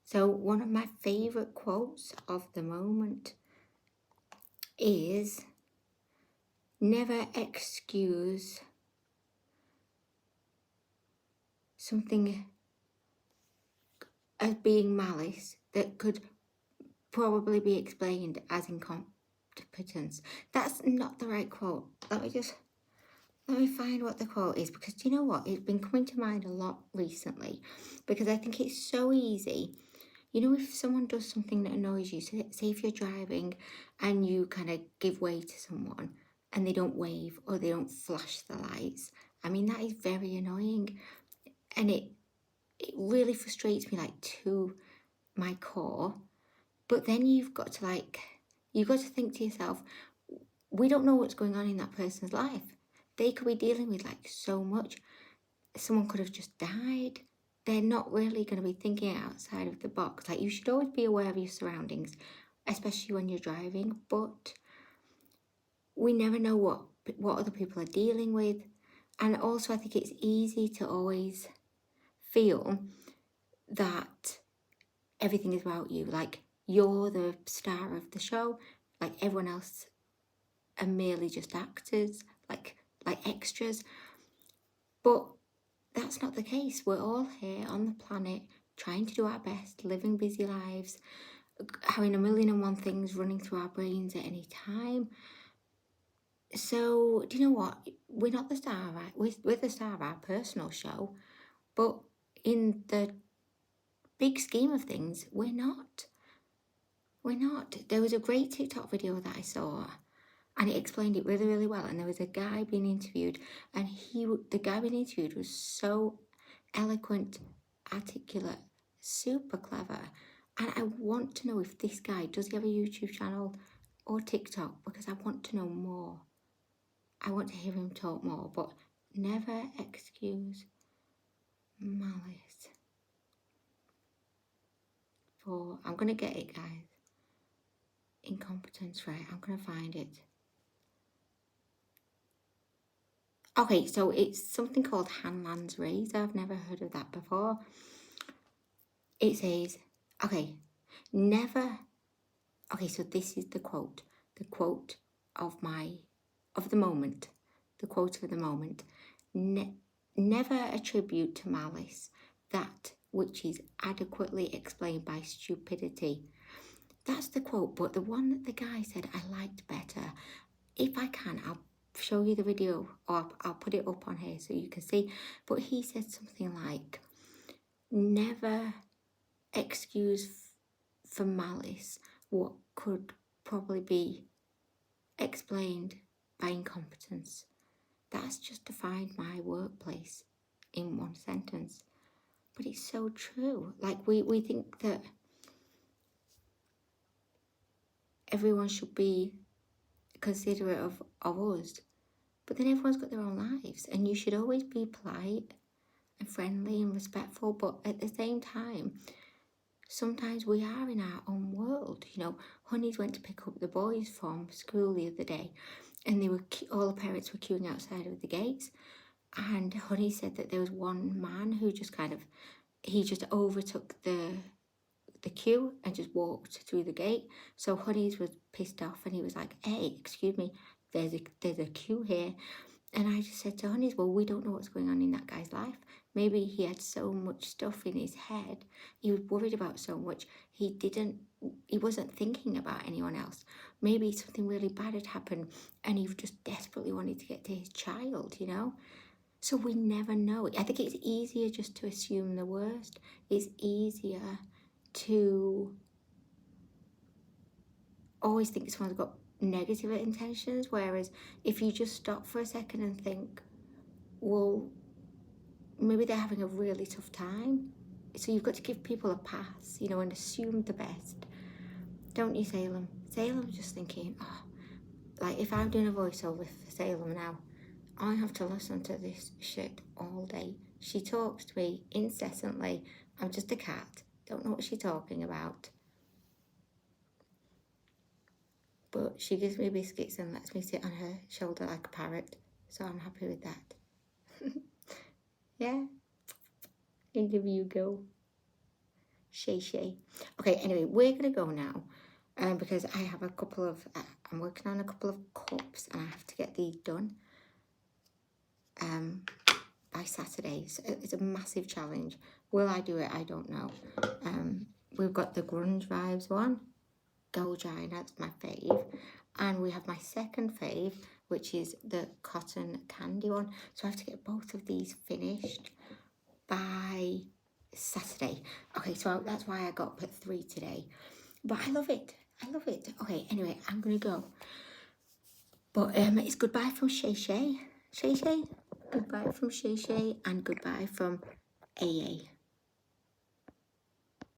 So one of my favourite quotes of the moment is, never excuse something as being malice that could probably be explained as incompetence. That's not the right quote. Let me find what the quote is, because do you know what? It's been coming to mind a lot recently, because I think it's so easy. You know, if someone does something that annoys you, so say if you're driving and you kind of give way to someone and they don't wave or they don't flash the lights, I mean, that is very annoying. And it really frustrates me, like, to my core. But then you've got to think to yourself, we don't know what's going on in that person's life. They could be dealing with like so much. Someone could have just died. They're not really going to be thinking outside of the box. Like, you should always be aware of your surroundings, especially when you're driving. But we never know what other people are dealing with. And also, I think it's easy to always feel that everything is about you. Like, you're the star of the show. Like, everyone else are merely just actors, like extras. But that's not the case. We're all here on the planet trying to do our best, living busy lives, having a million and one things running through our brains at any time. So, do you know what? We're not the star, right? We're the star of our personal show, but in the big scheme of things, we're not. We're not. There was a great TikTok video that I saw, and it explained it really, really well. And there was a guy being interviewed, and the guy being interviewed was so eloquent, articulate, super clever. And I want to know if this guy, does he have a YouTube channel or TikTok? Because I want to know more. I want to hear him talk more. But never excuse malice for, I'm going to get it, guys. Incompetence, right? I'm going to find it. Okay, so it's something called Hanlan's Razor. I've never heard of that before. It says, okay, so this is the quote of the moment, the quote of the moment. Never attribute to malice that which is adequately explained by stupidity. That's the quote, but the one that the guy said I liked better. If I can, I'll show you the video, or I'll put it up on here so you can see. But he said something like, never excuse for malice what could probably be explained by incompetence. That's just defined my workplace in one sentence. But it's so true. Like, we think that everyone should be considerate of us, but then everyone's got their own lives, and you should always be polite and friendly and respectful. But at the same time, sometimes we are in our own world. You know, Honeys went to pick up the boys from school the other day, and all the parents were queuing outside of the gates. And Honey said that there was one man who just overtook the queue and just walked through the gate. So Honeys was pissed off, and he was like, "Hey, excuse me, there's a queue here." And I just said to Honeys, well, we don't know what's going on in that guy's life. Maybe he had so much stuff in his head. He was worried about so much. He wasn't thinking about anyone else. Maybe something really bad had happened and he just desperately wanted to get to his child, you know? So we never know. I think it's easier just to assume the worst. It's easier to always think someone's got negative intentions, whereas if you just stop for a second and think, well, maybe they're having a really tough time, so you've got to give people a pass, you know, and assume the best, don't you, Salem? Salem's just thinking, oh, like, if I'm doing a voiceover for Salem now, I have to listen to this shit all day. She talks to me incessantly. I'm just a cat, don't know what she's talking about. But she gives me biscuits and lets me sit on her shoulder like a parrot. So I'm happy with that. Yeah. Interview go. Shay Shay. Okay, anyway, we're going to go now because I have a couple of, I'm working on a couple of cups and I have to get these done by Saturday. So it's a massive challenge. Will I do it? I don't know. We've got the grunge vibes one. Go Giant, that's my fave. And we have my second fave, which is the cotton candy one. So I have to get both of these finished by Saturday. Okay, so that's why I got up at 3 today. But I love it. I love it. Okay, anyway, I'm going to go. But it's goodbye from Shay Shay. Shay Shay. Goodbye from Shay Shay and goodbye from AA.